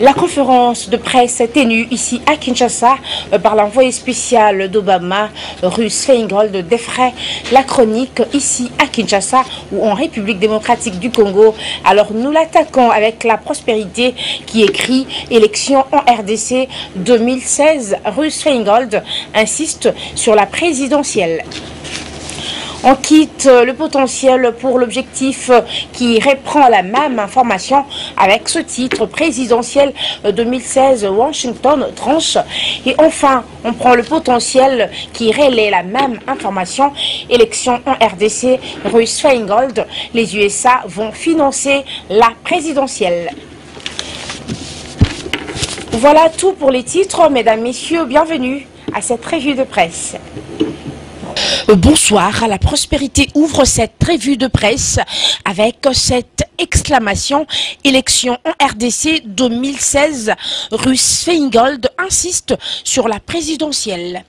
La conférence de presse tenue ici à Kinshasa par l'envoyé spécial d'Obama, Russ Feingold, défraie la chronique ici à Kinshasa ou en République démocratique du Congo. Alors nous l'attaquons avec la prospérité qui écrit élection en RDC 2016. Russ Feingold insiste sur la présidentielle. On quitte le potentiel pour l'objectif qui reprend la même information avec ce titre présidentiel 2016 Washington tranche. Et enfin, on prend le potentiel qui relaie la même information élection en RDC Russ Feingold. Les USA vont financer la présidentielle. Voilà tout pour les titres, mesdames, messieurs, bienvenue à cette revue de presse. Bonsoir, la prospérité ouvre cette revue de presse avec cette exclamation élection en RDC 2016. Russ Feingold insiste sur la présidentielle.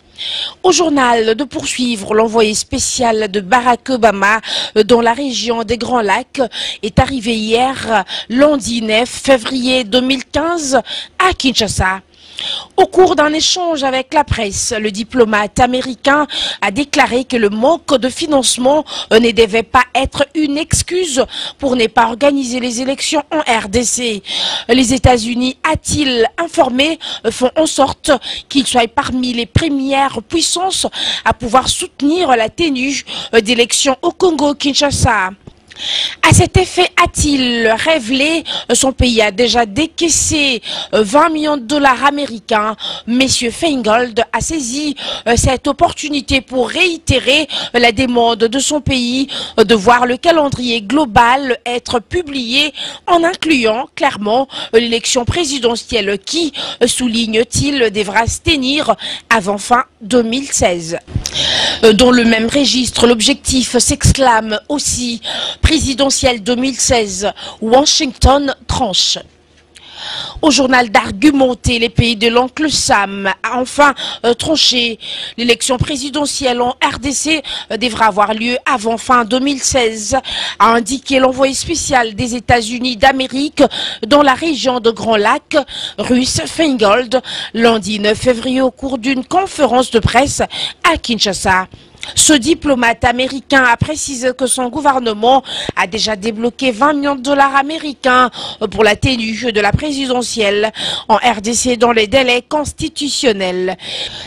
Au journal de poursuivre, l'envoyé spécial de Barack Obama dans la région des Grands Lacs est arrivé hier, lundi 9 février 2015 à Kinshasa. Au cours d'un échange avec la presse, le diplomate américain a déclaré que le manque de financement ne devait pas être une excuse pour ne pas organiser les élections en RDC. Les États-Unis, a-t-il informé, font en sorte qu'ils soient parmi les premières puissances à pouvoir soutenir la tenue d'élections au Congo-Kinshasa. À cet effet, a-t-il révélé, son pays a déjà décaissé 20 millions de dollars américains. Monsieur Feingold a saisi cette opportunité pour réitérer la demande de son pays de voir le calendrier global être publié en incluant clairement l'élection présidentielle qui, souligne-t-il, devra se tenir avant fin 2016. Dans le même registre, l'objectif s'exclame aussi présidentielle 2016, Washington tranche. Au journal d'argumenter, les pays de l'oncle Sam a enfin tranché. L'élection présidentielle en RDC devra avoir lieu avant fin 2016, a indiqué l'envoyé spécial des États-Unis d'Amérique dans la région de Grands Lacs, Russ Feingold, lundi 9 février au cours d'une conférence de presse à Kinshasa. Ce diplomate américain a précisé que son gouvernement a déjà débloqué 20 millions de dollars américains pour la tenue de la présidentielle en RDC dans les délais constitutionnels.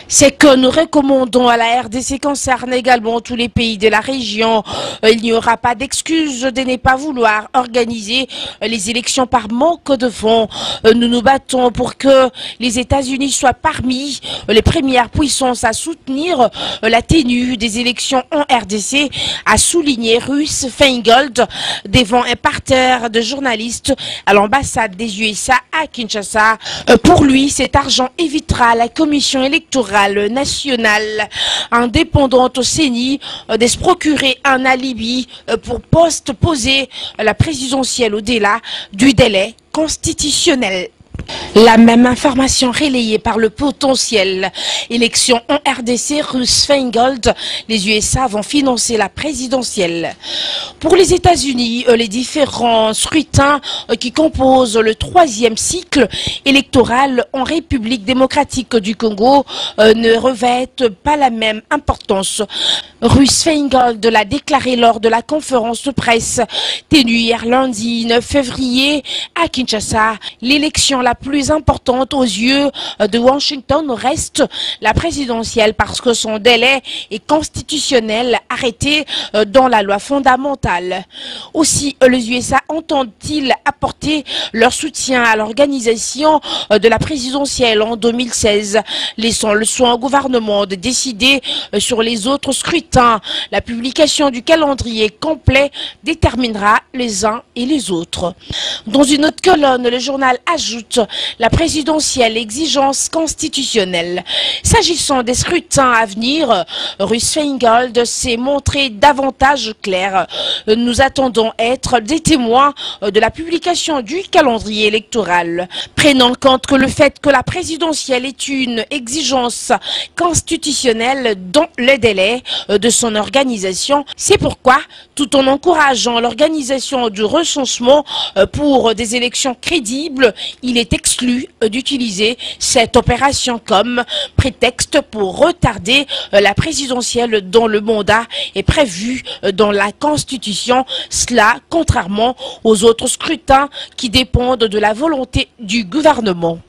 C'est que nous recommandons à la RDC concerne également tous les pays de la région. Il n'y aura pas d'excuse de ne pas vouloir organiser les élections par manque de fonds. Nous nous battons pour que les États-Unis soient parmi les premières puissances à soutenir la tenue des élections en RDC, a souligné Russ Feingold devant un parterre de journalistes à l'ambassade des USA à Kinshasa. Pour lui, cet argent évitera à la commission électorale nationale indépendante au CENI de se procurer un alibi pour poser la présidentielle au-delà du délai constitutionnel. La même information relayée par le potentiel élection en RDC, Russ Feingold, les USA vont financer la présidentielle. Pour les États-Unis, les différents scrutins qui composent le troisième cycle électoral en République démocratique du Congo ne revêtent pas la même importance. Russ Feingold l'a déclaré lors de la conférence de presse tenue hier lundi 9 février à Kinshasa. L'élection la plus importante aux yeux de Washington reste la présidentielle parce que son délai est constitutionnel arrêté dans la loi fondamentale. Aussi, les USA entendent-ils apporter leur soutien à l'organisation de la présidentielle en 2016, laissant le soin au gouvernement de décider sur les autres scrutins. La publication du calendrier complet déterminera les uns et les autres. Dans une autre colonne, le journal ajoute la présidentielle exigence constitutionnelle. S'agissant des scrutins à venir, Russ Feingold s'est montré davantage clair. Nous attendons être des témoins de la publication du calendrier électoral, prenant en compte que le fait que la présidentielle est une exigence constitutionnelle dans le délai de son organisation. C'est pourquoi, tout en encourageant l'organisation du recensement pour des élections crédibles, il est exclu exclu d'utiliser cette opération comme prétexte pour retarder la présidentielle dont le mandat est prévu dans la Constitution, cela contrairement aux autres scrutins qui dépendent de la volonté du gouvernement.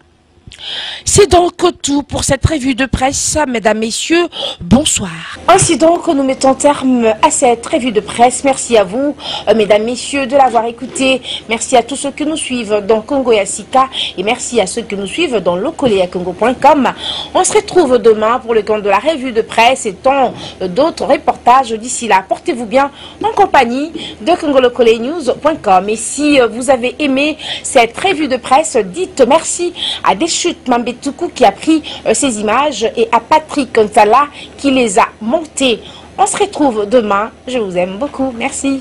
C'est donc tout pour cette revue de presse, mesdames, messieurs, bonsoir. Ainsi donc, nous mettons terme à cette revue de presse. Merci à vous, mesdames, messieurs, de l'avoir écouté. Merci à tous ceux qui nous suivent dans Congo Yassika et merci à ceux qui nous suivent dans locoleacongo.com. On se retrouve demain pour le compte de la revue de presse et tant d'autres reportages. D'ici là, portez-vous bien en compagnie de congolocolenews.com. Et si vous avez aimé cette revue de presse, dites merci à Deschutes Mambetoukou qui a pris ces images et à Patrick Ntala qui les a montées. On se retrouve demain. Je vous aime beaucoup. Merci.